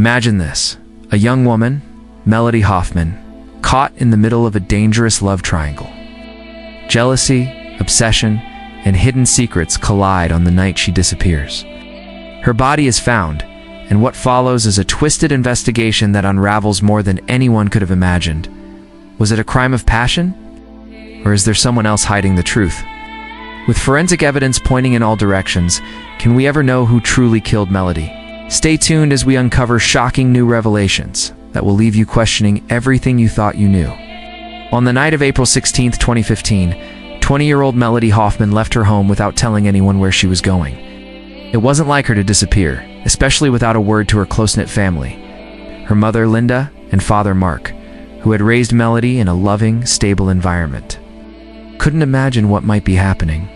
Imagine this: a young woman, Melody Hoffman, caught in the middle of a dangerous love triangle. Jealousy, obsession, and hidden secrets collide on the night she disappears. Her body is found, and what follows is a twisted investigation that unravels more than anyone could have imagined. Was it a crime of passion? Or is there someone else hiding the truth? With forensic evidence pointing in all directions, can we ever know who truly killed Melody? Stay tuned as we uncover shocking new revelations that will leave you questioning everything you thought you knew. On the night of April 16, 2015, 20-year-old Melody Hoffman left her home without telling anyone where she was going. It wasn't like her to disappear, especially without a word to her close-knit family. Her mother, Linda, and father, Mark, who had raised Melody in a loving, stable environment, couldn't imagine what might be happening.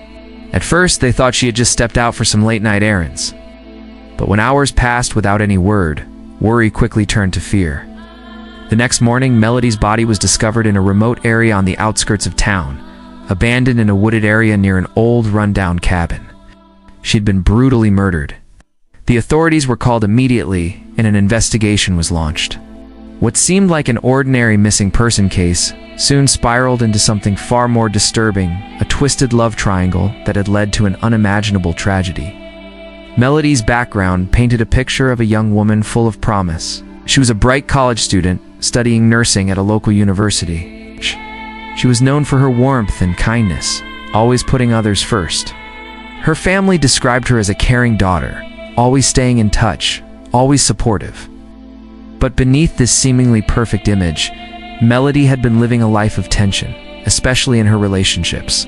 At first, they thought she had just stepped out for some late-night errands. But when hours passed without any word, worry quickly turned to fear. The next morning, Melody's body was discovered in a remote area on the outskirts of town, abandoned in a wooded area near an old, run-down cabin. She'd been brutally murdered. The authorities were called immediately, and an investigation was launched. What seemed like an ordinary missing person case soon spiraled into something far more disturbing, a twisted love triangle that had led to an unimaginable tragedy. Melody's background painted a picture of a young woman full of promise. She was a bright college student, studying nursing at a local university. She was known for her warmth and kindness, always putting others first. Her family described her as a caring daughter, always staying in touch, always supportive. But beneath this seemingly perfect image, Melody had been living a life of tension, especially in her relationships.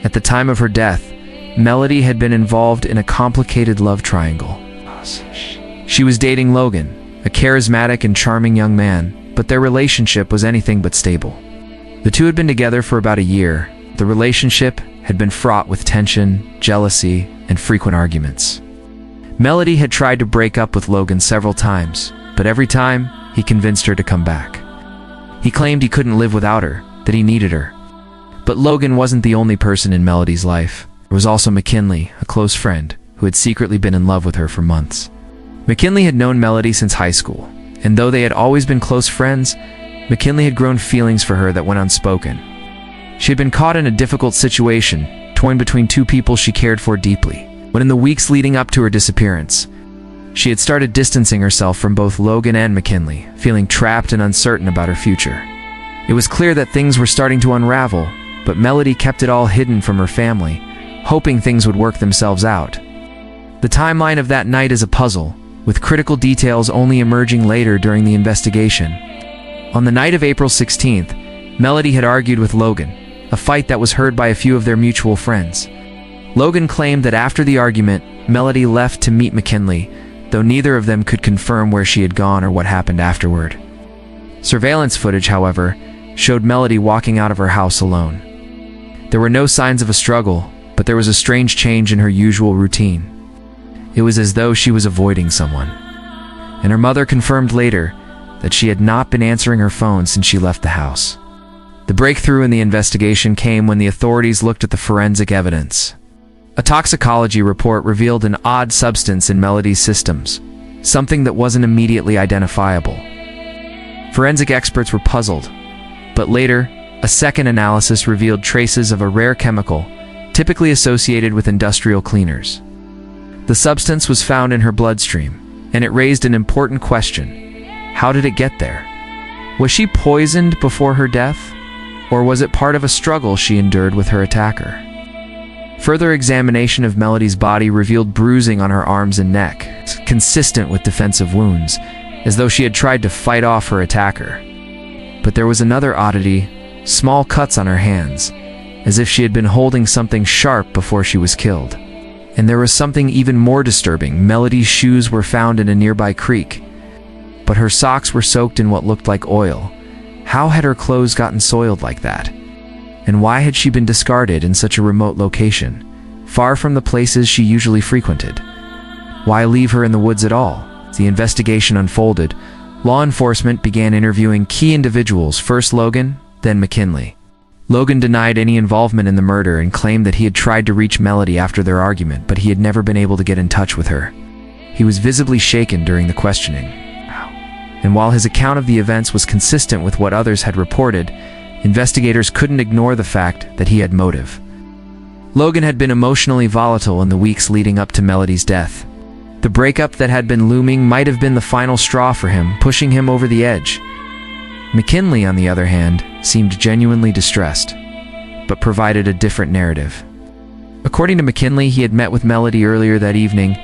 At the time of her death, Melody had been involved in a complicated love triangle. She was dating Logan, a charismatic and charming young man, but their relationship was anything but stable. The two had been together for about a year. The relationship had been fraught with tension, jealousy, and frequent arguments. Melody had tried to break up with Logan several times, but every time, he convinced her to come back. He claimed he couldn't live without her, that he needed her. But Logan wasn't the only person in Melody's life. There was also McKinley, a close friend, who had secretly been in love with her for months. McKinley had known Melody since high school, and though they had always been close friends, McKinley had grown feelings for her that went unspoken. She had been caught in a difficult situation, torn between two people she cared for deeply, when in the weeks leading up to her disappearance, she had started distancing herself from both Logan and McKinley, feeling trapped and uncertain about her future. It was clear that things were starting to unravel, but Melody kept it all hidden from her family, hoping things would work themselves out. The timeline of that night is a puzzle, with critical details only emerging later during the investigation. On the night of April 16th, Melody had argued with Logan, a fight that was heard by a few of their mutual friends. Logan claimed that after the argument, Melody left to meet McKinley, though neither of them could confirm where she had gone or what happened afterward. Surveillance footage, however, showed Melody walking out of her house alone. There were no signs of a struggle, but there was a strange change in her usual routine. It was as though she was avoiding someone. And her mother confirmed later that she had not been answering her phone since she left the house. The breakthrough in the investigation came when the authorities looked at the forensic evidence. A toxicology report revealed an odd substance in Melody's systems, something that wasn't immediately identifiable. Forensic experts were puzzled, but later, a second analysis revealed traces of a rare chemical, typically associated with industrial cleaners. The substance was found in her bloodstream, and it raised an important question. How did it get there? Was she poisoned before her death, or was it part of a struggle she endured with her attacker? Further examination of Melody's body revealed bruising on her arms and neck, consistent with defensive wounds, as though she had tried to fight off her attacker. But there was another oddity, small cuts on her hands, as if she had been holding something sharp before she was killed. And there was something even more disturbing. Melody's shoes were found in a nearby creek, but her socks were soaked in what looked like oil. How had her clothes gotten soiled like that? And why had she been discarded in such a remote location, far from the places she usually frequented? Why leave her in the woods at all? As the investigation unfolded, law enforcement began interviewing key individuals, first Logan, then McKinley. Logan denied any involvement in the murder and claimed that he had tried to reach Melody after their argument, but he had never been able to get in touch with her. He was visibly shaken during the questioning. and while his account of the events was consistent with what others had reported, investigators couldn't ignore the fact that he had motive. Logan had been emotionally volatile in the weeks leading up to Melody's death. The breakup that had been looming might have been the final straw for him, pushing him over the edge. McKinley, on the other hand, seemed genuinely distressed, but provided a different narrative. According to McKinley, he had met with Melody earlier that evening.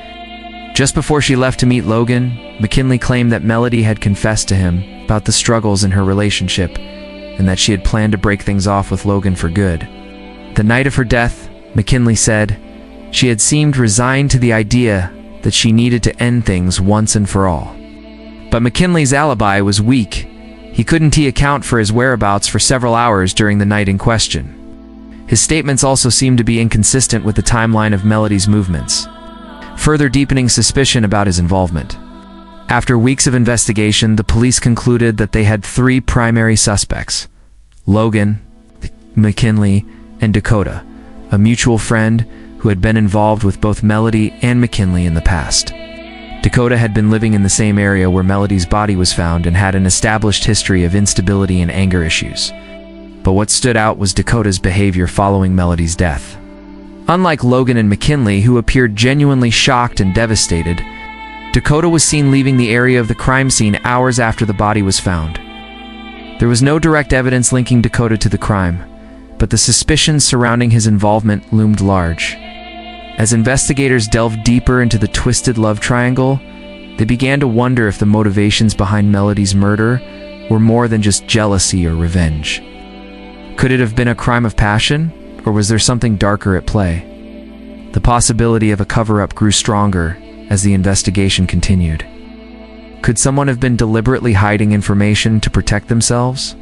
Just before she left to meet Logan, McKinley claimed that Melody had confessed to him about the struggles in her relationship and that she had planned to break things off with Logan for good. The night of her death, McKinley said, she had seemed resigned to the idea that she needed to end things once and for all. But McKinley's alibi was weak. He couldn't account for his whereabouts for several hours during the night in question. His statements also seemed to be inconsistent with the timeline of Melody's movements, further deepening suspicion about his involvement. After weeks of investigation, the police concluded that they had three primary suspects: Logan, McKinley, and Dakota, a mutual friend who had been involved with both Melody and McKinley in the past. Dakota had been living in the same area where Melody's body was found and had an established history of instability and anger issues. But what stood out was Dakota's behavior following Melody's death. Unlike Logan and McKinley, who appeared genuinely shocked and devastated, Dakota was seen leaving the area of the crime scene hours after the body was found. There was no direct evidence linking Dakota to the crime, but the suspicions surrounding his involvement loomed large. As investigators delved deeper into the twisted love triangle, they began to wonder if the motivations behind Melody's murder were more than just jealousy or revenge. Could it have been a crime of passion, or was there something darker at play? The possibility of a cover-up grew stronger as the investigation continued. Could someone have been deliberately hiding information to protect themselves?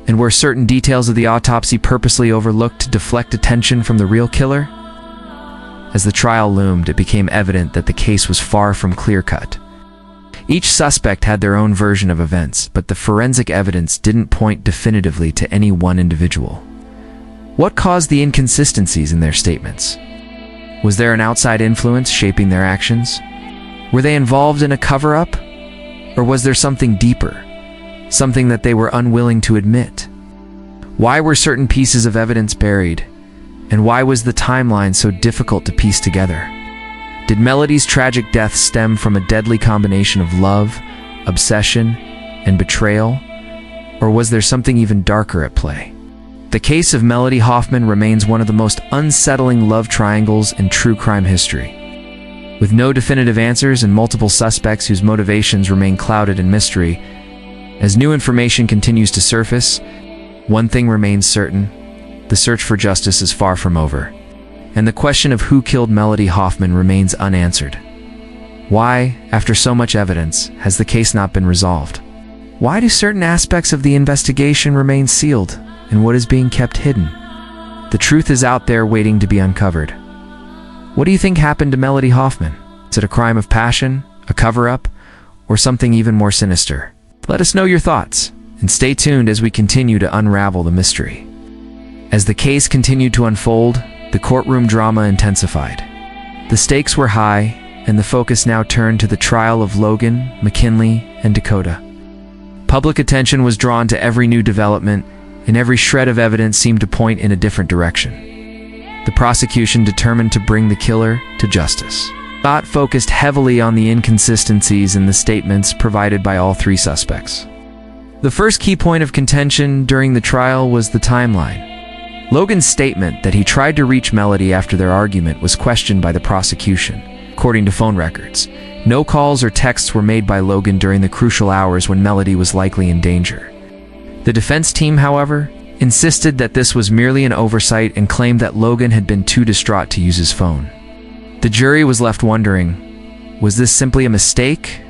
And were certain details of the autopsy purposely overlooked to deflect attention from the real killer? As the trial loomed, it became evident that the case was far from clear-cut. Each suspect had their own version of events, but the forensic evidence didn't point definitively to any one individual. What caused the inconsistencies in their statements? Was there an outside influence shaping their actions? Were they involved in a cover-up? Or was there something deeper? Something that they were unwilling to admit? Why were certain pieces of evidence buried? And why was the timeline so difficult to piece together? Did Melody's tragic death stem from a deadly combination of love, obsession, and betrayal? Or was there something even darker at play? The case of Melody Hoffman remains one of the most unsettling love triangles in true crime history. With no definitive answers and multiple suspects whose motivations remain clouded in mystery, as new information continues to surface, one thing remains certain: the search for justice is far from over, and the question of who killed Melody Hoffman remains unanswered. Why, after so much evidence, has the case not been resolved? Why do certain aspects of the investigation remain sealed, and what is being kept hidden? The truth is out there waiting to be uncovered. What do you think happened to Melody Hoffman? Is it a crime of passion, a cover-up, or something even more sinister? Let us know your thoughts, and stay tuned as we continue to unravel the mystery. As the case continued to unfold, the courtroom drama intensified. The stakes were high, and the focus now turned to the trial of Logan, McKinley, and Dakota. Public attention was drawn to every new development, and every shred of evidence seemed to point in a different direction. The prosecution determined to bring the killer to justice. Thought focused heavily on the inconsistencies in the statements provided by all three suspects. The first key point of contention during the trial was the timeline. Logan's statement that he tried to reach Melody after their argument was questioned by the prosecution. According to phone records, no calls or texts were made by Logan during the crucial hours when Melody was likely in danger. The defense team, however, insisted that this was merely an oversight and claimed that Logan had been too distraught to use his phone. The jury was left wondering, was this simply a mistake,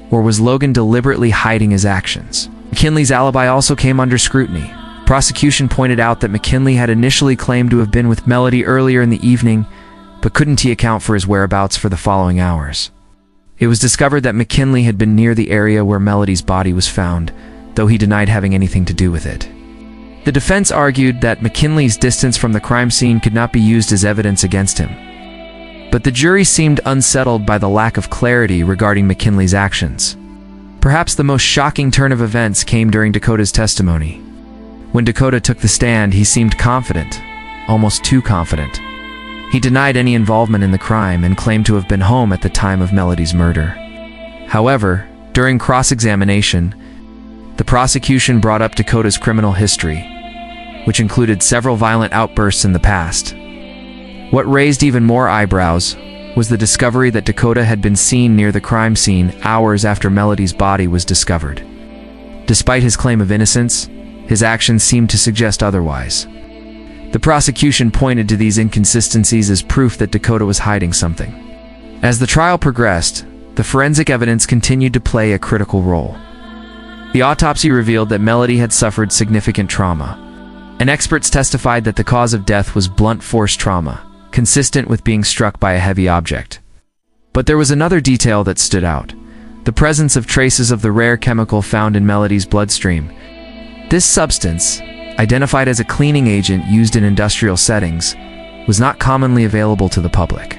or was Logan deliberately hiding his actions? McKinley's alibi also came under scrutiny. Prosecution pointed out that McKinley had initially claimed to have been with Melody earlier in the evening, but couldn't account for his whereabouts for the following hours. It was discovered that McKinley had been near the area where Melody's body was found, though he denied having anything to do with it. The defense argued that McKinley's distance from the crime scene could not be used as evidence against him. But the jury seemed unsettled by the lack of clarity regarding McKinley's actions. Perhaps the most shocking turn of events came during Dakota's testimony. When Dakota took the stand, he seemed confident, almost too confident. He denied any involvement in the crime and claimed to have been home at the time of Melody's murder. However, during cross-examination, the prosecution brought up Dakota's criminal history, which included several violent outbursts in the past. What raised even more eyebrows was the discovery that Dakota had been seen near the crime scene hours after Melody's body was discovered. Despite his claim of innocence, his actions seemed to suggest otherwise. The prosecution pointed to these inconsistencies as proof that Dakota was hiding something. As the trial progressed, the forensic evidence continued to play a critical role. The autopsy revealed that Melody had suffered significant trauma, and experts testified that the cause of death was blunt force trauma, consistent with being struck by a heavy object. But there was another detail that stood out: the presence of traces of the rare chemical found in Melody's bloodstream. This substance, identified as a cleaning agent used in industrial settings, was not commonly available to the public.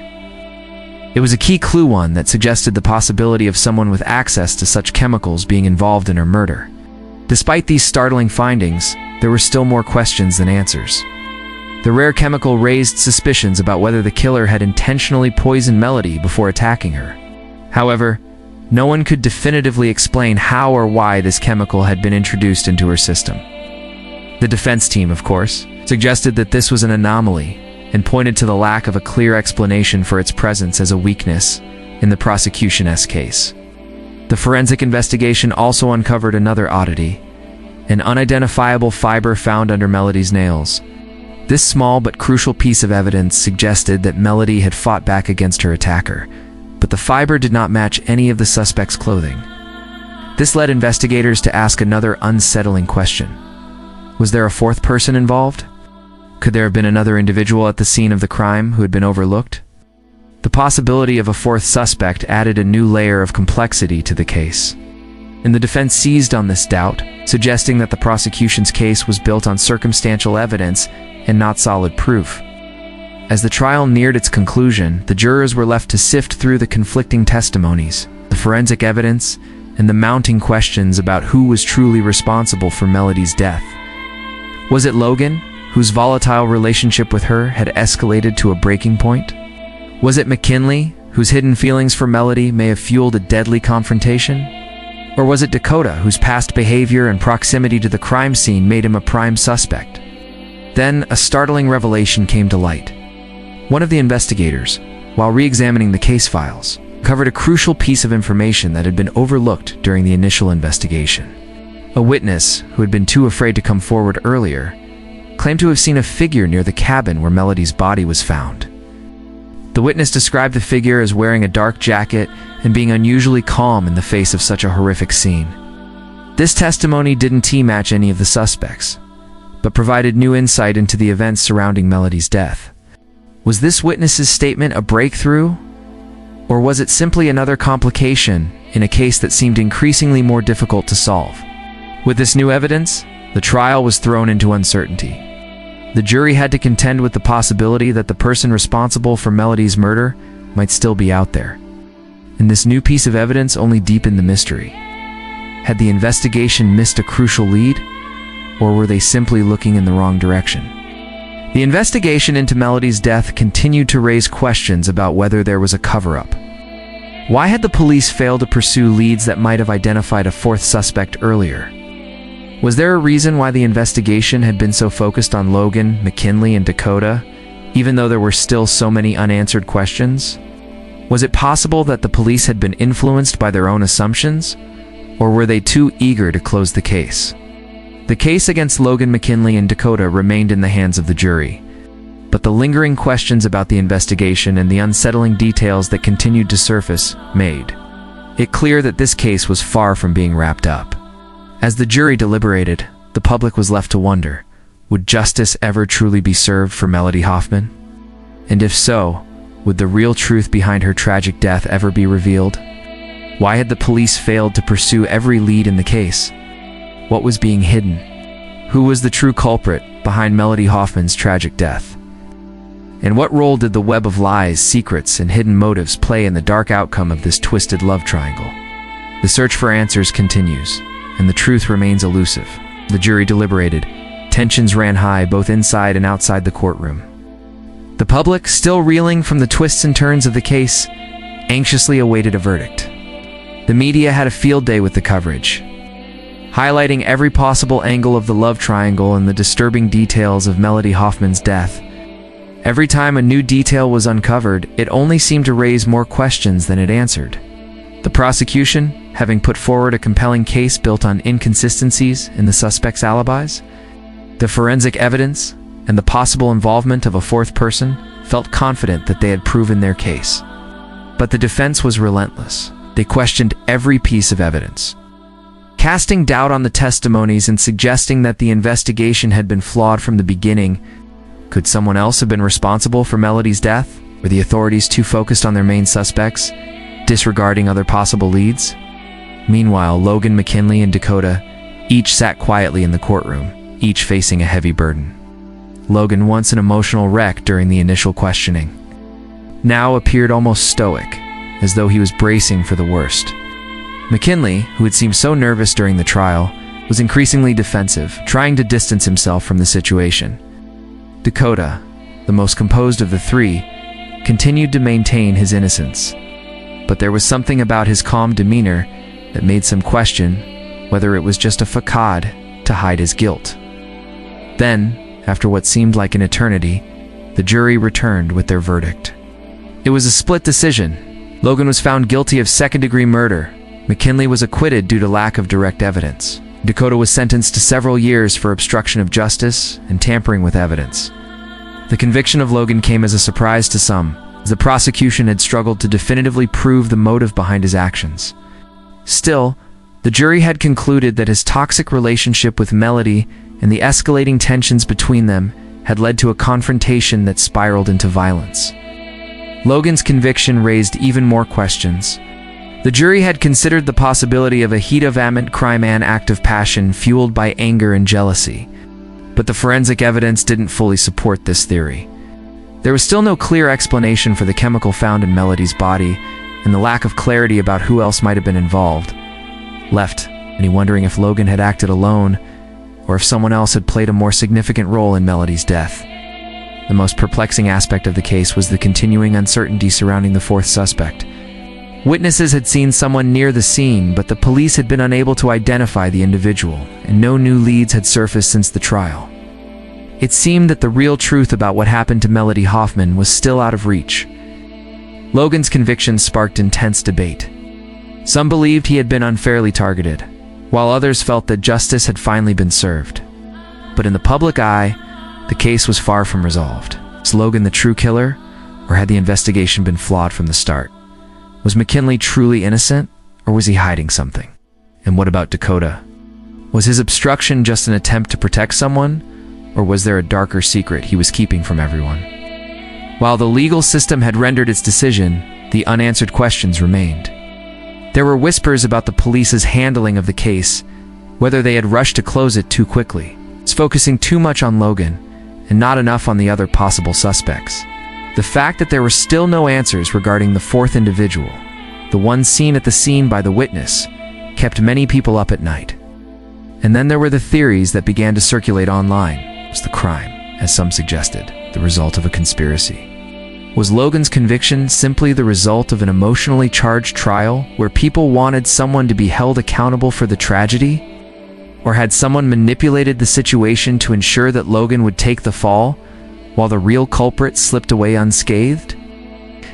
It was a key clue, one that suggested the possibility of someone with access to such chemicals being involved in her murder. Despite these startling findings, there were still more questions than answers. The rare chemical raised suspicions about whether the killer had intentionally poisoned Melody before attacking her. However, no one could definitively explain how or why this chemical had been introduced into her system. The defense team, of course, suggested that this was an anomaly and pointed to the lack of a clear explanation for its presence as a weakness in the prosecution's case. The forensic investigation also uncovered another oddity: an unidentifiable fiber found under Melody's nails. This small but crucial piece of evidence suggested that Melody had fought back against her attacker, but the fiber did not match any of the suspect's clothing. This led investigators to ask another unsettling question: was there a fourth person involved? Could there have been another individual at the scene of the crime who had been overlooked? The possibility of a fourth suspect added a new layer of complexity to the case, and the defense seized on this doubt, suggesting that the prosecution's case was built on circumstantial evidence and not solid proof. As the trial neared its conclusion, the jurors were left to sift through the conflicting testimonies, the forensic evidence, and the mounting questions about who was truly responsible for Melody's death. Was it Logan, whose volatile relationship with her had escalated to a breaking point? Was it McKinley, whose hidden feelings for Melody may have fueled a deadly confrontation? Or was it Dakota, whose past behavior and proximity to the crime scene made him a prime suspect? Then, a startling revelation came to light. One of the investigators, while re-examining the case files, covered a crucial piece of information that had been overlooked during the initial investigation. A witness, who had been too afraid to come forward earlier, claimed to have seen a figure near the cabin where Melody's body was found. The witness described the figure as wearing a dark jacket and being unusually calm in the face of such a horrific scene. This testimony didn't match any of the suspects, but provided new insight into the events surrounding Melody's death. Was this witness's statement a breakthrough? Or was it simply another complication in a case that seemed increasingly more difficult to solve? With this new evidence, the trial was thrown into uncertainty. The jury had to contend with the possibility that the person responsible for Melody's murder might still be out there. And this new piece of evidence only deepened the mystery. Had the investigation missed a crucial lead? Or were they simply looking in the wrong direction? The investigation into Melody's death continued to raise questions about whether there was a cover-up. Why had the police failed to pursue leads that might have identified a fourth suspect earlier? Was there a reason why the investigation had been so focused on Logan, McKinley, and Dakota, even though there were still so many unanswered questions? Was it possible that the police had been influenced by their own assumptions, or were they too eager to close the case? The case against Logan, McKinley, and Dakota remained in the hands of the jury, but the lingering questions about the investigation and the unsettling details that continued to surface made it clear that this case was far from being wrapped up. As the jury deliberated, the public was left to wonder, would justice ever truly be served for Melody Hoffman? And if so, would the real truth behind her tragic death ever be revealed? Why had the police failed to pursue every lead in the case? What was being hidden? Who was the true culprit behind Melody Hoffman's tragic death? And what role did the web of lies, secrets, and hidden motives play in the dark outcome of this twisted love triangle? The search for answers continues, and the truth remains elusive. The jury deliberated. Tensions ran high both inside and outside the courtroom. The public, still reeling from the twists and turns of the case, anxiously awaited a verdict. The media had a field day with the coverage, highlighting every possible angle of the love triangle and the disturbing details of Melody Hoffman's death. Every time a new detail was uncovered, it only seemed to raise more questions than it answered. The prosecution, having put forward a compelling case built on inconsistencies in the suspects' alibis, the forensic evidence, and the possible involvement of a fourth person, felt confident that they had proven their case. But the defense was relentless. They questioned every piece of evidence, casting doubt on the testimonies and suggesting that the investigation had been flawed from the beginning. Could someone else have been responsible for Melody's death? Were the authorities too focused on their main suspects, disregarding other possible leads? Meanwhile, Logan, McKinley, and Dakota each sat quietly in the courtroom, each facing a heavy burden. Logan, once an emotional wreck during the initial questioning, now appeared almost stoic, as though he was bracing for the worst. McKinley, who had seemed so nervous during the trial, was increasingly defensive, trying to distance himself from the situation. Dakota, the most composed of the three, continued to maintain his innocence. But there was something about his calm demeanor that made some question whether it was just a facade to hide his guilt. Then, after what seemed like an eternity, the jury returned with their verdict. It was a split decision. Logan was found guilty of second-degree murder. McKinley was acquitted due to lack of direct evidence. Dakota was sentenced to several years for obstruction of justice and tampering with evidence. The conviction of Logan came as a surprise to some, as the prosecution had struggled to definitively prove the motive behind his actions. Still, the jury had concluded that his toxic relationship with Melody and the escalating tensions between them had led to a confrontation that spiraled into violence. Logan's conviction raised even more questions. The jury had considered the possibility of a heat-of-amant crime and act of passion fueled by anger and jealousy, but the forensic evidence didn't fully support this theory. There was still no clear explanation for the chemical found in Melody's body, and the lack of clarity about who else might have been involved left any wondering if Logan had acted alone, or if someone else had played a more significant role in Melody's death. The most perplexing aspect of the case was the continuing uncertainty surrounding the fourth suspect. Witnesses had seen someone near the scene, but the police had been unable to identify the individual, and no new leads had surfaced since the trial. It seemed that the real truth about what happened to Melody Hoffman was still out of reach. Logan's conviction sparked intense debate. Some believed he had been unfairly targeted, while others felt that justice had finally been served. But in the public eye, the case was far from resolved. Was Logan the true killer, or had the investigation been flawed from the start? Was McKinley truly innocent, or was he hiding something? And what about Dakota? Was his obstruction just an attempt to protect someone, or was there a darker secret he was keeping from everyone? While the legal system had rendered its decision, the unanswered questions remained. There were whispers about the police's handling of the case, whether they had rushed to close it too quickly. It's focusing too much on Logan, and not enough on the other possible suspects. The fact that there were still no answers regarding the fourth individual, the one seen at the scene by the witness, kept many people up at night. And then there were the theories that began to circulate online. Was the crime, as some suggested, the result of a conspiracy? Was Logan's conviction simply the result of an emotionally charged trial where people wanted someone to be held accountable for the tragedy? Or had someone manipulated the situation to ensure that Logan would take the fall, while the real culprit slipped away unscathed?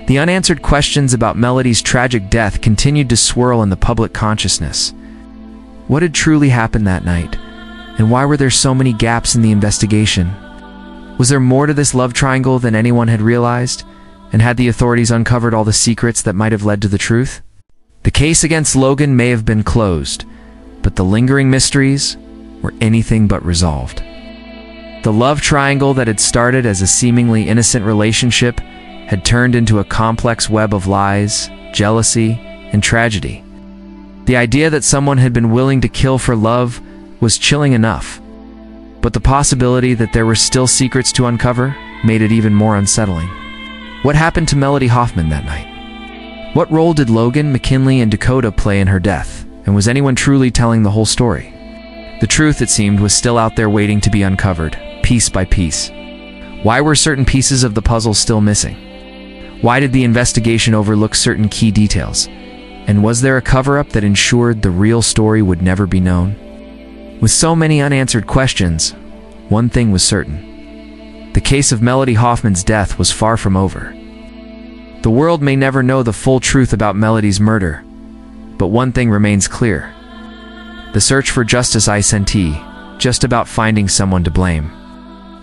The unanswered questions about Melody's tragic death continued to swirl in the public consciousness. What had truly happened that night? And why were there so many gaps in the investigation? Was there more to this love triangle than anyone had realized? And had the authorities uncovered all the secrets that might have led to the truth? The case against Logan may have been closed, but the lingering mysteries were anything but resolved. The love triangle that had started as a seemingly innocent relationship had turned into a complex web of lies, jealousy, and tragedy. The idea that someone had been willing to kill for love was chilling enough, but the possibility that there were still secrets to uncover made it even more unsettling. What happened to Melody Hoffman that night? What role did Logan, McKinley, and Dakota play in her death? And was anyone truly telling the whole story? The truth, it seemed, was still out there waiting to be uncovered, piece by piece. Why were certain pieces of the puzzle still missing? Why did the investigation overlook certain key details? And was there a cover-up that ensured the real story would never be known? With so many unanswered questions, one thing was certain. The case of Melody Hoffman's death was far from over. The world may never know the full truth about Melody's murder, but one thing remains clear. The search for justice isn't just about finding someone to blame.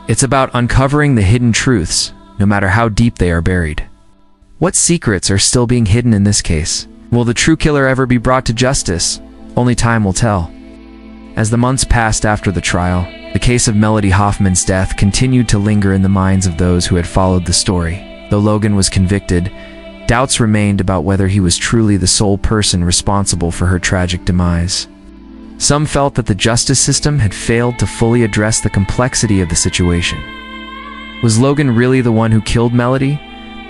It's about uncovering the hidden truths, no matter how deep they are buried. What secrets are still being hidden in this case? Will the true killer ever be brought to justice? Only time will tell. As the months passed after the trial, the case of Melody Hoffman's death continued to linger in the minds of those who had followed the story. Though Logan was convicted, doubts remained about whether he was truly the sole person responsible for her tragic demise. Some felt that the justice system had failed to fully address the complexity of the situation. Was Logan really the one who killed Melody?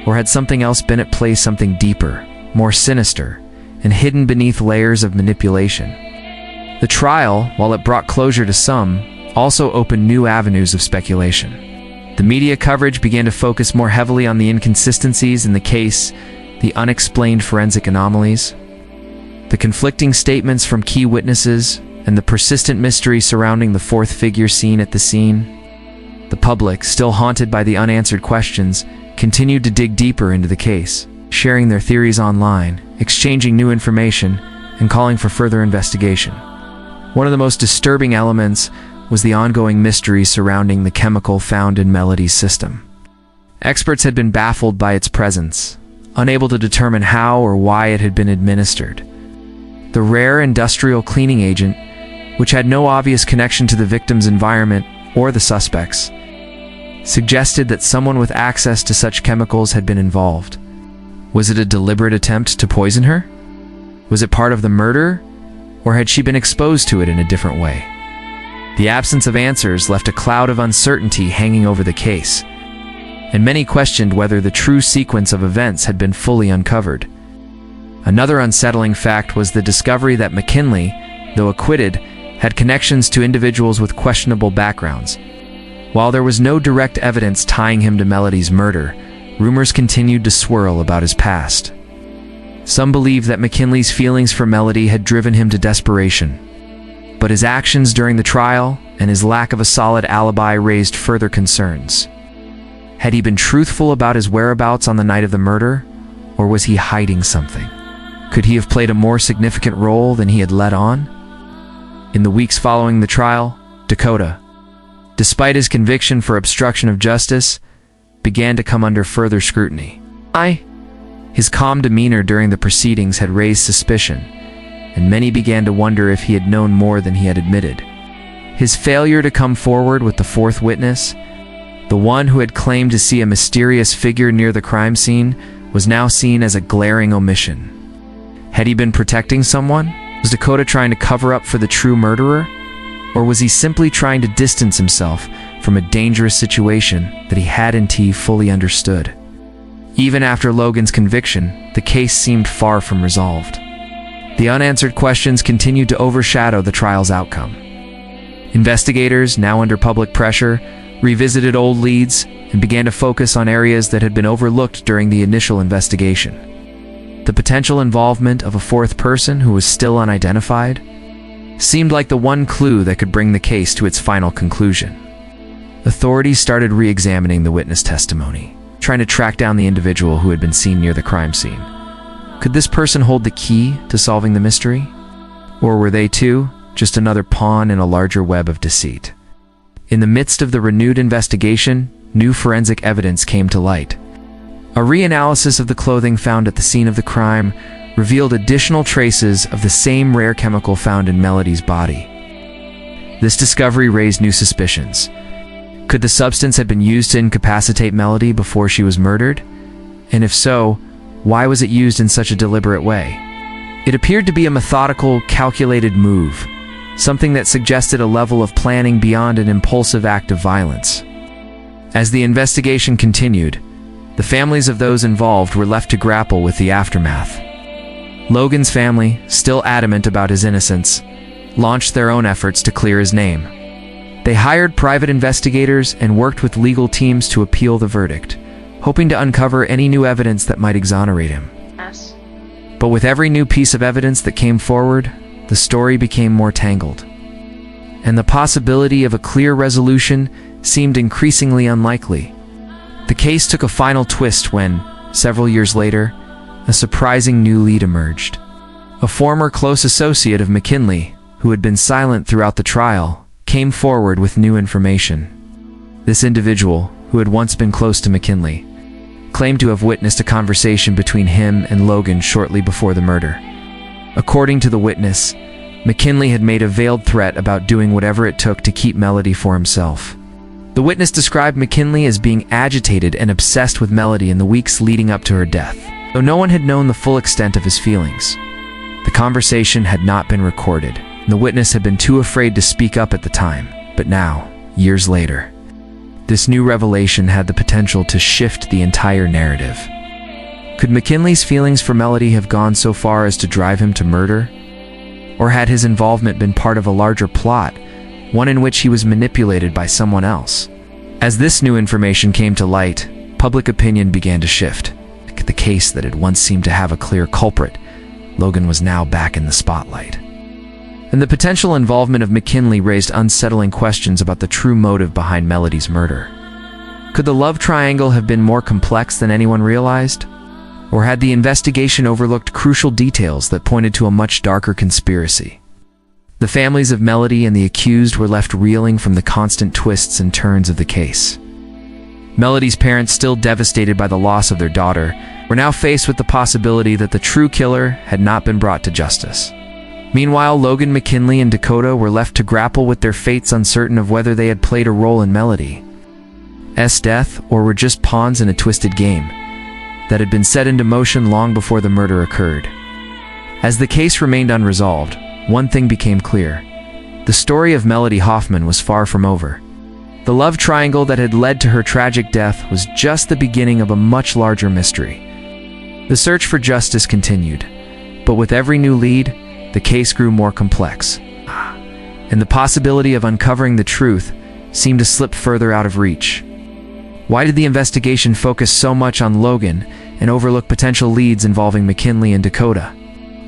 Or had something else been at play, something deeper, more sinister, and hidden beneath layers of manipulation? The trial, while it brought closure to some, also opened new avenues of speculation. The media coverage began to focus more heavily on the inconsistencies in the case, the unexplained forensic anomalies, the conflicting statements from key witnesses, and the persistent mystery surrounding the fourth figure seen at the scene. The public, still haunted by the unanswered questions, continued to dig deeper into the case, sharing their theories online, exchanging new information, and calling for further investigation. One of the most disturbing elements was the ongoing mystery surrounding the chemical found in Melody's system. Experts had been baffled by its presence, unable to determine how or why it had been administered. The rare industrial cleaning agent, which had no obvious connection to the victim's environment or the suspects, suggested that someone with access to such chemicals had been involved. Was it a deliberate attempt to poison her? Was it part of the murder, or had she been exposed to it in a different way? The absence of answers left a cloud of uncertainty hanging over the case, and many questioned whether the true sequence of events had been fully uncovered. Another unsettling fact was the discovery that McKinley, though acquitted, had connections to individuals with questionable backgrounds. While there was no direct evidence tying him to Melody's murder, rumors continued to swirl about his past. Some believed that McKinley's feelings for Melody had driven him to desperation, but his actions during the trial and his lack of a solid alibi raised further concerns. Had he been truthful about his whereabouts on the night of the murder, or was he hiding something? Could he have played a more significant role than he had let on? In the weeks following the trial, Dakota, despite his conviction for obstruction of justice, began to come under further scrutiny. His calm demeanor during the proceedings had raised suspicion, and many began to wonder if he had known more than he had admitted. His failure to come forward with the fourth witness, the one who had claimed to see a mysterious figure near the crime scene, was now seen as a glaring omission. Had he been protecting someone? Was Dakota trying to cover up for the true murderer? Or was he simply trying to distance himself from a dangerous situation that he hadn't fully understood? Even after Logan's conviction, the case seemed far from resolved. The unanswered questions continued to overshadow the trial's outcome. Investigators, now under public pressure, revisited old leads and began to focus on areas that had been overlooked during the initial investigation. The potential involvement of a fourth person who was still unidentified seemed like the one clue that could bring the case to its final conclusion. Authorities started re-examining the witness testimony, trying to track down the individual who had been seen near the crime scene. Could this person hold the key to solving the mystery? Or were they, too, just another pawn in a larger web of deceit? In the midst of the renewed investigation, new forensic evidence came to light. A reanalysis of the clothing found at the scene of the crime revealed additional traces of the same rare chemical found in Melody's body. This discovery raised new suspicions. Could the substance have been used to incapacitate Melody before she was murdered? And if so, why was it used in such a deliberate way? It appeared to be a methodical, calculated move, something that suggested a level of planning beyond an impulsive act of violence. As the investigation continued, The families of those involved were left to grapple with the aftermath. Logan's family, still adamant about his innocence, launched their own efforts to clear his name. They hired private investigators and worked with legal teams to appeal the verdict, hoping to uncover any new evidence that might exonerate him. Yes. But with every new piece of evidence that came forward, the story became more tangled, and the possibility of a clear resolution seemed increasingly unlikely. The case took a final twist when, several years later, a surprising new lead emerged. A former close associate of McKinley, who had been silent throughout the trial, came forward with new information. This individual, who had once been close to McKinley, claimed to have witnessed a conversation between him and Logan shortly before the murder. According to the witness, McKinley had made a veiled threat about doing whatever it took to keep Melody for himself. The witness described McKinley as being agitated and obsessed with Melody in the weeks leading up to her death, though no one had known the full extent of his feelings. The conversation had not been recorded, and the witness had been too afraid to speak up at the time, but now, years later, this new revelation had the potential to shift the entire narrative. Could McKinley's feelings for Melody have gone so far as to drive him to murder? Or had his involvement been part of a larger plot, one in which he was manipulated by someone else? As this new information came to light, public opinion began to shift. The case that had once seemed to have a clear culprit, Logan was now back in the spotlight. And the potential involvement of McKinley raised unsettling questions about the true motive behind Melody's murder. Could the love triangle have been more complex than anyone realized? Or had the investigation overlooked crucial details that pointed to a much darker conspiracy? The families of Melody and the accused were left reeling from the constant twists and turns of the case. Melody's parents, still devastated by the loss of their daughter, were now faced with the possibility that the true killer had not been brought to justice. Meanwhile, Logan, McKinley, and Dakota were left to grapple with their fates, uncertain of whether they had played a role in Melody's death or were just pawns in a twisted game that had been set into motion long before the murder occurred. As the case remained unresolved, one thing became clear. The story of Melody Hoffman was far from over. The love triangle that had led to her tragic death was just the beginning of a much larger mystery. The search for justice continued, but with every new lead, the case grew more complex, and the possibility of uncovering the truth seemed to slip further out of reach. Why did the investigation focus so much on Logan and overlook potential leads involving McKinley and Dakota?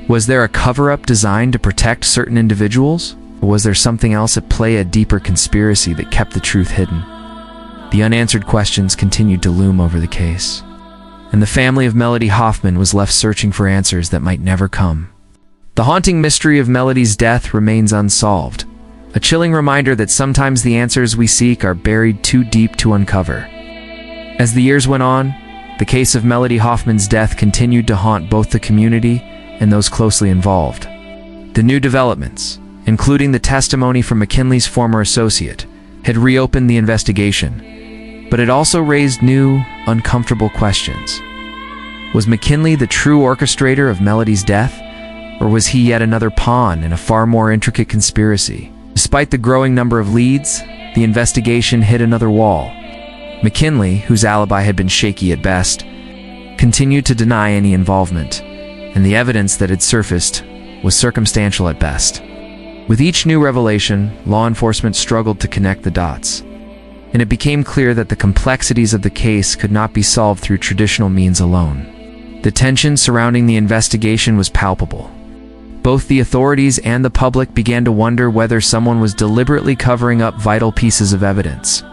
Was there a cover-up designed to protect certain individuals? Or was there something else at play, a deeper conspiracy that kept the truth hidden? The unanswered questions continued to loom over the case, and the family of Melody Hoffman was left searching for answers that might never come. The haunting mystery of Melody's death remains unsolved, a chilling reminder that sometimes the answers we seek are buried too deep to uncover. As the years went on, the case of Melody Hoffman's death continued to haunt both the community and those closely involved. The new developments, including the testimony from McKinley's former associate, had reopened the investigation, but it also raised new, uncomfortable questions. Was McKinley the true orchestrator of Melody's death, or was he yet another pawn in a far more intricate conspiracy? Despite the growing number of leads, the investigation hit another wall. McKinley, whose alibi had been shaky at best, continued to deny any involvement, and the evidence that had surfaced was circumstantial at best. With each new revelation, law enforcement struggled to connect the dots, and it became clear that the complexities of the case could not be solved through traditional means alone. The tension surrounding the investigation was palpable. Both the authorities and the public began to wonder whether someone was deliberately covering up vital pieces of evidence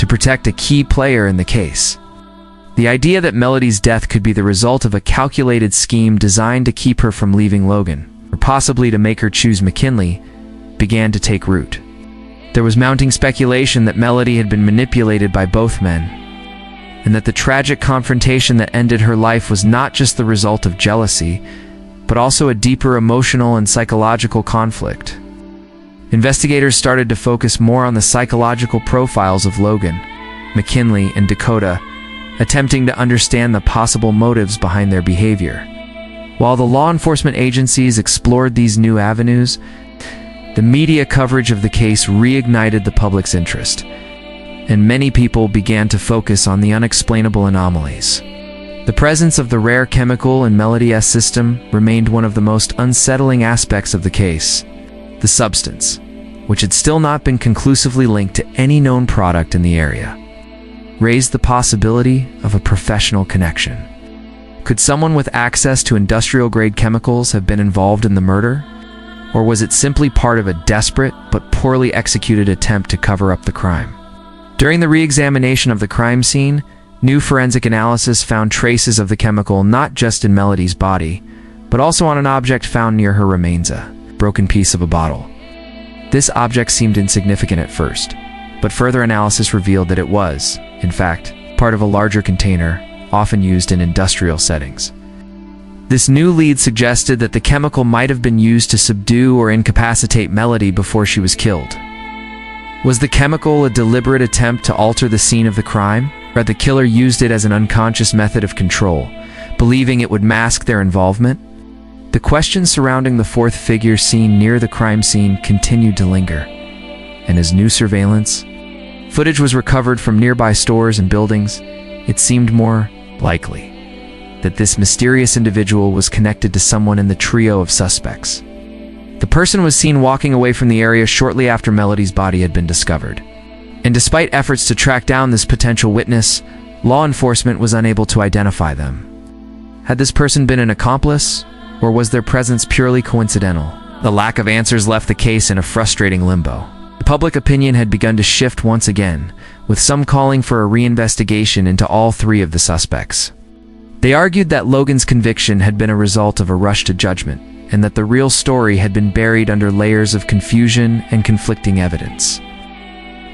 to protect a key player in the case. The idea that Melody's death could be the result of a calculated scheme designed to keep her from leaving Logan, or possibly to make her choose McKinley, began to take root. There was mounting speculation that Melody had been manipulated by both men, and that the tragic confrontation that ended her life was not just the result of jealousy, but also a deeper emotional and psychological conflict. Investigators started to focus more on the psychological profiles of Logan, McKinley, and Dakota, attempting to understand the possible motives behind their behavior. While the law enforcement agencies explored these new avenues, the media coverage of the case reignited the public's interest, and many people began to focus on the unexplainable anomalies. The presence of the rare chemical in Melody's system remained one of the most unsettling aspects of the case. The substance, which had still not been conclusively linked to any known product in the area, raised the possibility of a professional connection. Could someone with access to industrial-grade chemicals have been involved in the murder? Or was it simply part of a desperate but poorly executed attempt to cover up the crime? During the re-examination of the crime scene, new forensic analysis found traces of the chemical not just in Melody's body, but also on an object found near her remains, a broken piece of a bottle. This object seemed insignificant at first, but further analysis revealed that it was, in fact, part of a larger container, often used in industrial settings. This new lead suggested that the chemical might have been used to subdue or incapacitate Melody before she was killed. Was the chemical a deliberate attempt to alter the scene of the crime, or the killer used it as an unconscious method of control, believing it would mask their involvement? The questions surrounding the fourth figure seen near the crime scene continued to linger, and as new surveillance footage was recovered from nearby stores and buildings, it seemed more likely that this mysterious individual was connected to someone in the trio of suspects. The person was seen walking away from the area shortly after Melody's body had been discovered. And despite efforts to track down this potential witness, law enforcement was unable to identify them. Had this person been an accomplice, or was their presence purely coincidental? The lack of answers left the case in a frustrating limbo. The public opinion had begun to shift once again, with some calling for a reinvestigation into all three of the suspects. They argued that Logan's conviction had been a result of a rush to judgment, and that the real story had been buried under layers of confusion and conflicting evidence.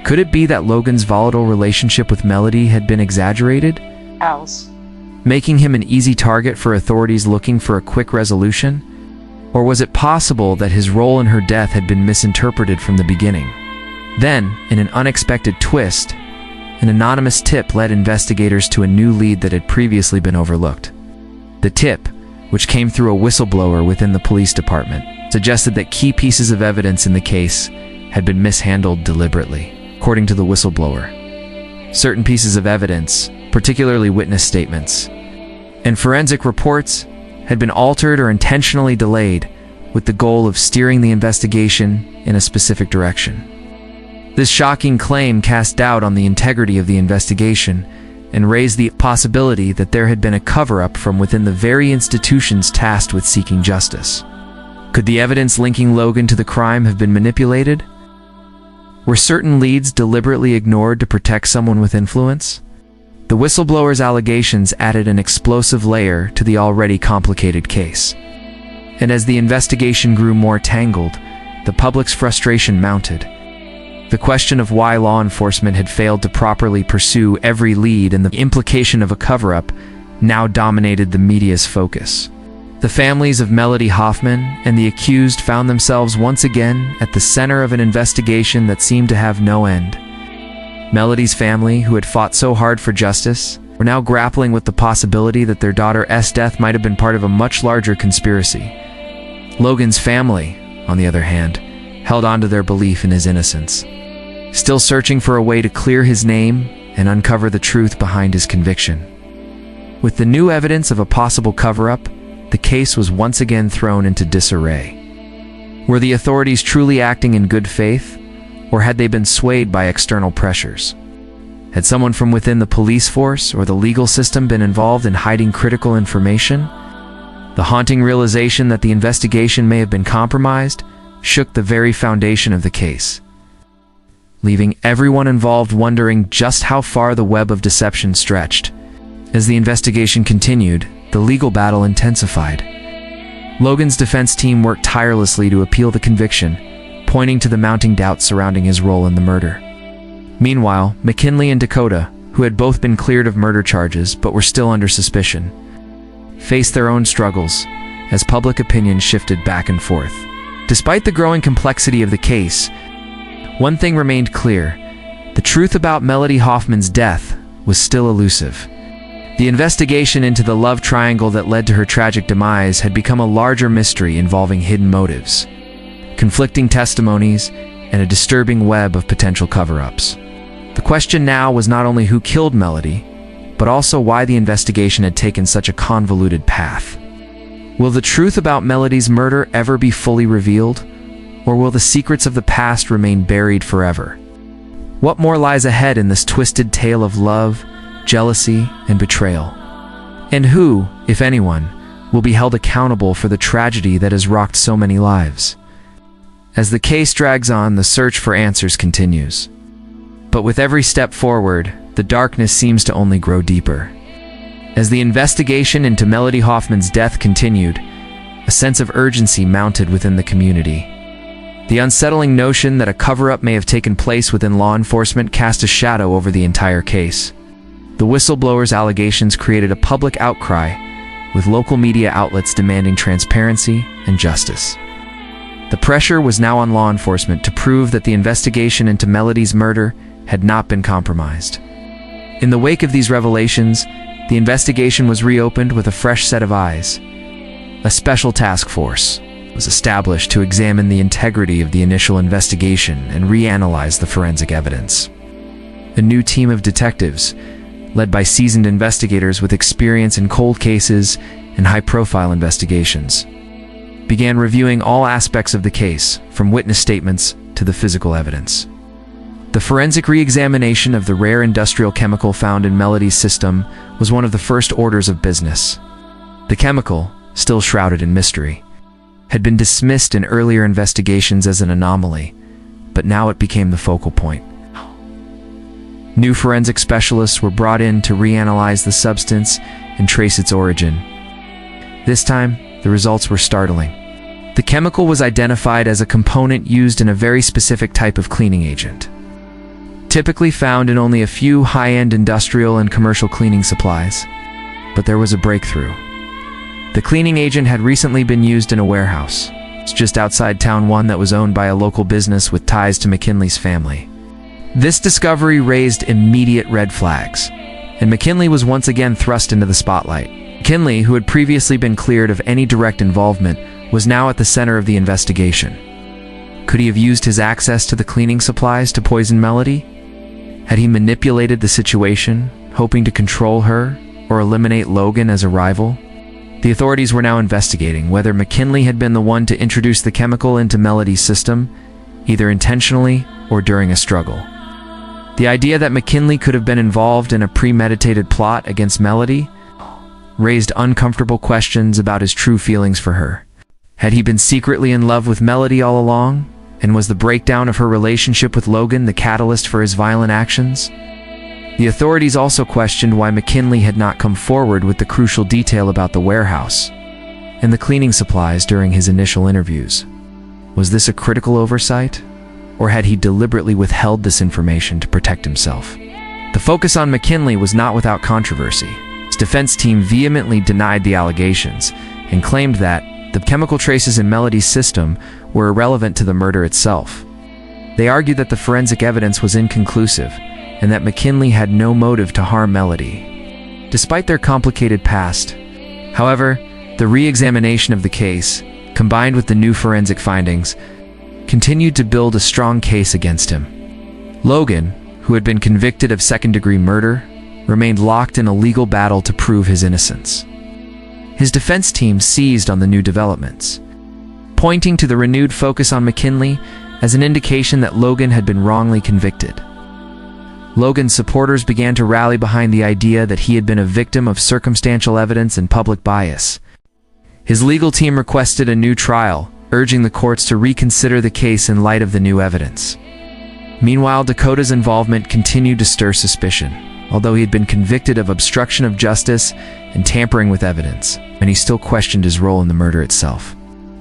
Could it be that Logan's volatile relationship with Melody had been exaggerated, making him an easy target for authorities looking for a quick resolution? Or was it possible that his role in her death had been misinterpreted from the beginning? Then, in an unexpected twist, an anonymous tip led investigators to a new lead that had previously been overlooked. The tip, which came through a whistleblower within the police department, suggested that key pieces of evidence in the case had been mishandled deliberately. According to the whistleblower, certain pieces of evidence, particularly witness statements and forensic reports, had been altered or intentionally delayed with the goal of steering the investigation in a specific direction. This shocking claim cast doubt on the integrity of the investigation and raised the possibility that there had been a cover-up from within the very institutions tasked with seeking justice. Could the evidence linking Logan to the crime have been manipulated? Were certain leads deliberately ignored to protect someone with influence? The whistleblower's allegations added an explosive layer to the already complicated case. And as the investigation grew more tangled, the public's frustration mounted. The question of why law enforcement had failed to properly pursue every lead and the implication of a cover-up now dominated the media's focus. The families of Melody Hoffman and the accused found themselves once again at the center of an investigation that seemed to have no end. Melody's family, who had fought so hard for justice, were now grappling with the possibility that their daughter's death might have been part of a much larger conspiracy. Logan's family, on the other hand, held on to their belief in his innocence, still searching for a way to clear his name and uncover the truth behind his conviction. With the new evidence of a possible cover-up, the case was once again thrown into disarray. Were the authorities truly acting in good faith, or had they been swayed by external pressures? Had someone from within the police force or the legal system been involved in hiding critical information? The haunting realization that the investigation may have been compromised shook the very foundation of the case, leaving everyone involved wondering just how far the web of deception stretched. As the investigation continued, the legal battle intensified. Logan's defense team worked tirelessly to appeal the conviction, pointing to the mounting doubts surrounding his role in the murder. Meanwhile, McKinley and Dakota, who had both been cleared of murder charges but were still under suspicion, faced their own struggles as public opinion shifted back and forth. Despite the growing complexity of the case, one thing remained clear: the truth about Melody Hoffman's death was still elusive. The investigation into the love triangle that led to her tragic demise had become a larger mystery involving hidden motives, conflicting testimonies, and a disturbing web of potential cover-ups. The question now was not only who killed Melody, but also why the investigation had taken such a convoluted path. Will the truth about Melody's murder ever be fully revealed, or will the secrets of the past remain buried forever? What more lies ahead in this twisted tale of love, jealousy, and betrayal? And who, if anyone, will be held accountable for the tragedy that has rocked so many lives? As the case drags on, the search for answers continues. But with every step forward, the darkness seems to only grow deeper. As the investigation into Melody Hoffman's death continued, a sense of urgency mounted within the community. The unsettling notion that a cover-up may have taken place within law enforcement cast a shadow over the entire case. The whistleblower's allegations created a public outcry, with local media outlets demanding transparency and justice. The pressure was now on law enforcement to prove that the investigation into Melody's murder had not been compromised. In the wake of these revelations, the investigation was reopened with a fresh set of eyes. A special task force was established to examine the integrity of the initial investigation and reanalyze the forensic evidence. A new team of detectives, led by seasoned investigators with experience in cold cases and high-profile investigations, began reviewing all aspects of the case, from witness statements to the physical evidence. The forensic re-examination of the rare industrial chemical found in Melody's system was one of the first orders of business. The chemical, still shrouded in mystery, had been dismissed in earlier investigations as an anomaly, but now it became the focal point. New forensic specialists were brought in to reanalyze the substance and trace its origin. This time, the results were startling. The chemical was identified as a component used in a very specific type of cleaning agent, typically found in only a few high-end industrial and commercial cleaning supplies. But there was a breakthrough. The cleaning agent had recently been used in a warehouse. It's just outside town, one that was owned by a local business with ties to McKinley's family. This discovery raised immediate red flags, and McKinley was once again thrust into the spotlight. McKinley, who had previously been cleared of any direct involvement, was now at the center of the investigation. Could he have used his access to the cleaning supplies to poison Melody? Had he manipulated the situation, hoping to control her or eliminate Logan as a rival? The authorities were now investigating whether McKinley had been the one to introduce the chemical into Melody's system, either intentionally or during a struggle. The idea that McKinley could have been involved in a premeditated plot against Melody raised uncomfortable questions about his true feelings for her. Had he been secretly in love with Melody all along? And was the breakdown of her relationship with Logan the catalyst for his violent actions? The authorities also questioned why McKinley had not come forward with the crucial detail about the warehouse and the cleaning supplies during his initial interviews. Was this a critical oversight, or had he deliberately withheld this information to protect himself? The focus on McKinley was not without controversy. His defense team vehemently denied the allegations and claimed that the chemical traces in Melody's system were irrelevant to the murder itself. They argued that the forensic evidence was inconclusive and that McKinley had no motive to harm Melody. Despite their complicated past, however, the re-examination of the case, combined with the new forensic findings, continued to build a strong case against him. Logan, who had been convicted of second-degree murder, remained locked in a legal battle to prove his innocence. His defense team seized on the new developments, pointing to the renewed focus on McKinley as an indication that Logan had been wrongly convicted. Logan's supporters began to rally behind the idea that he had been a victim of circumstantial evidence and public bias. His legal team requested a new trial, urging the courts to reconsider the case in light of the new evidence. Meanwhile, Dakota's involvement continued to stir suspicion. Although he had been convicted of obstruction of justice and tampering with evidence, and he still questioned his role in the murder itself.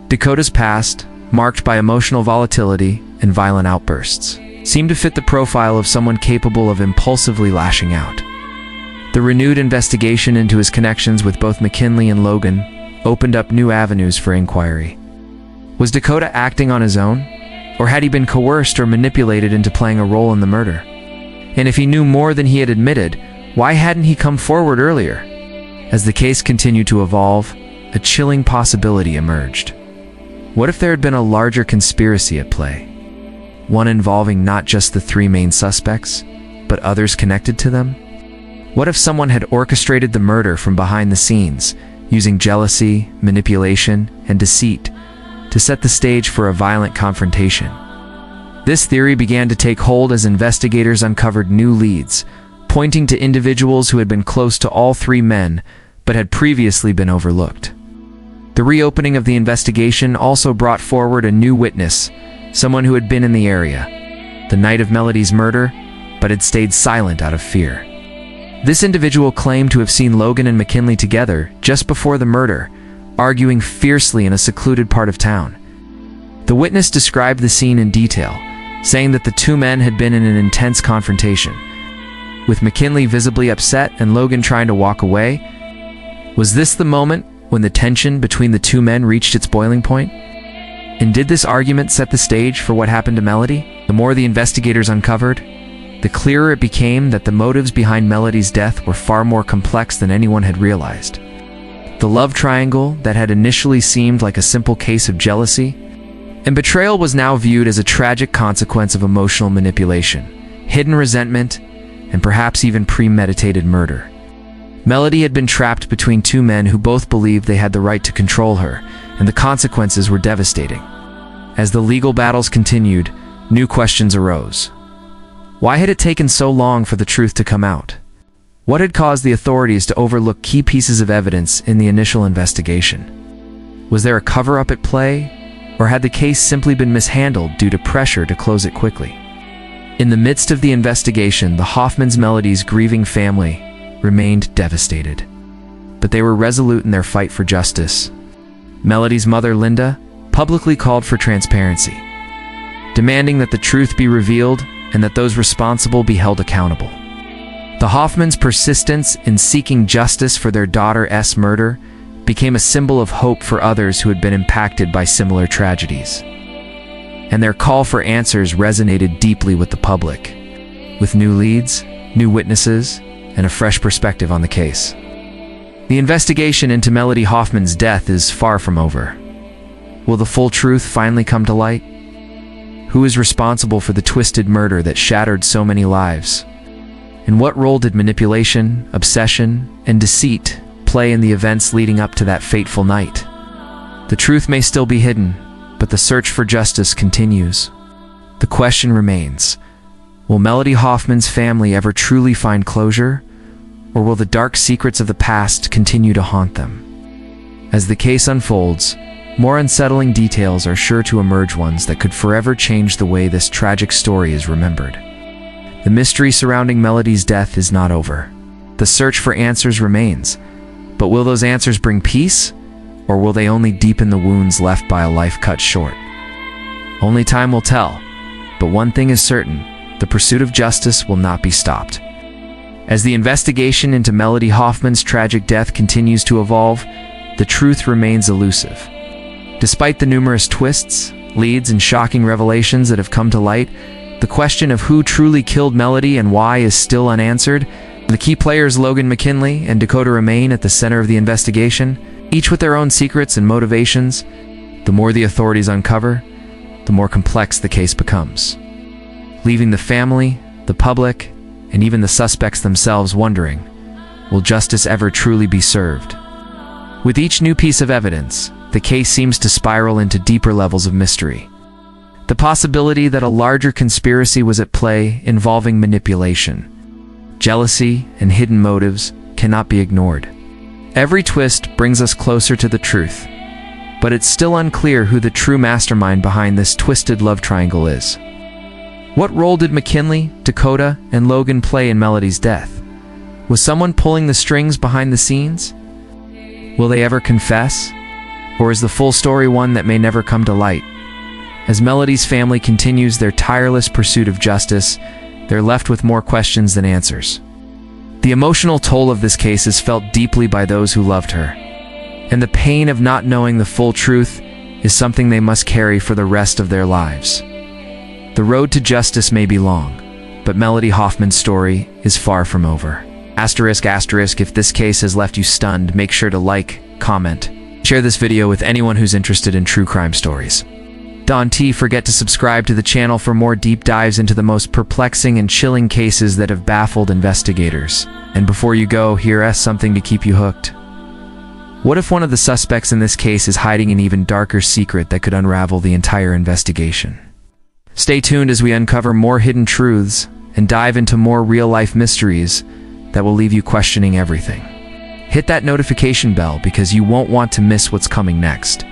Dakota's past, marked by emotional volatility and violent outbursts, seemed to fit the profile of someone capable of impulsively lashing out. The renewed investigation into his connections with both McKinley and Logan opened up new avenues for inquiry. Was Dakota acting on his own, or had he been coerced or manipulated into playing a role in the murder? And if he knew more than he had admitted, why hadn't he come forward earlier? As the case continued to evolve, a chilling possibility emerged. What if there had been a larger conspiracy at play? One involving not just the three main suspects, but but others connected to them? What if someone had orchestrated the murder from behind the scenes, using jealousy, manipulation, and deceit to set the stage for a violent confrontation? This theory began to take hold as investigators uncovered new leads, pointing to individuals who had been close to all three men but had previously been overlooked. The reopening of the investigation also brought forward a new witness, someone who had been in the area the night of Melody's murder, but had stayed silent out of fear. This individual claimed to have seen Logan and McKinley together just before the murder, arguing fiercely in a secluded part of town. The witness described the scene in detail, saying that the two men had been in an intense confrontation, with McKinley visibly upset and Logan trying to walk away. Was this the moment when the tension between the two men reached its boiling point? And did this argument set the stage for what happened to Melody? The more the investigators uncovered, the clearer it became that the motives behind Melody's death were far more complex than anyone had realized. The love triangle that had initially seemed like a simple case of jealousy and betrayal was now viewed as a tragic consequence of emotional manipulation, hidden resentment, and perhaps even premeditated murder. Melody had been trapped between two men who both believed they had the right to control her, and the consequences were devastating. As the legal battles continued, new questions arose. Why had it taken so long for the truth to come out? What had caused the authorities to overlook key pieces of evidence in the initial investigation? Was there a cover-up at play, or had the case simply been mishandled due to pressure to close it quickly? In the midst of the investigation, the Hoffman's Melody's grieving family remained devastated, but they were resolute in their fight for justice. Melody's mother, Linda, publicly called for transparency, demanding that the truth be revealed and that those responsible be held accountable. The Hoffmans' persistence in seeking justice for their daughter's murder became a symbol of hope for others who had been impacted by similar tragedies. And their call for answers resonated deeply with the public, with new leads, new witnesses, and a fresh perspective on the case. The investigation into Melody Hoffman's death is far from over. Will the full truth finally come to light? Who is responsible for the twisted murder that shattered so many lives? And what role did manipulation, obsession, and deceit play in the events leading up to that fateful night? The truth may still be hidden, but the search for justice continues. The question remains, will Melody Hoffman's family ever truly find closure, or will the dark secrets of the past continue to haunt them? As the case unfolds, more unsettling details are sure to emerge, ones that could forever change the way this tragic story is remembered. The mystery surrounding Melody's death is not over. The search for answers remains, but will those answers bring peace, or will they only deepen the wounds left by a life cut short? Only time will tell, but one thing is certain, the pursuit of justice will not be stopped. As the investigation into Melody Hoffman's tragic death continues to evolve, the truth remains elusive. Despite the numerous twists, leads, and shocking revelations that have come to light, the question of who truly killed Melody and why is still unanswered. The key players Logan McKinley and Dakota remain at the center of the investigation, each with their own secrets and motivations. The more the authorities uncover, the more complex the case becomes, leaving the family, the public, and even the suspects themselves wondering, will justice ever truly be served? With each new piece of evidence, the case seems to spiral into deeper levels of mystery. The possibility that a larger conspiracy was at play involving manipulation, jealousy, and hidden motives cannot be ignored. Every twist brings us closer to the truth, but it's still unclear who the true mastermind behind this twisted love triangle is. What role did McKinley, Dakota, and Logan play in Melody's death? Was someone pulling the strings behind the scenes? Will they ever confess? Or is the full story one that may never come to light? As Melody's family continues their tireless pursuit of justice, they're left with more questions than answers. The emotional toll of this case is felt deeply by those who loved her, and the pain of not knowing the full truth is something they must carry for the rest of their lives. The road to justice may be long, but Melody Hoffman's story is far from over. ***, if this case has left you stunned, make sure to like, comment, share this video with anyone who's interested in true crime stories. Don't forget to subscribe to the channel for more deep dives into the most perplexing and chilling cases that have baffled investigators. And before you go, here's something to keep you hooked. What if one of the suspects in this case is hiding an even darker secret that could unravel the entire investigation? Stay tuned as we uncover more hidden truths and dive into more real-life mysteries that will leave you questioning everything. Hit that notification bell because you won't want to miss what's coming next.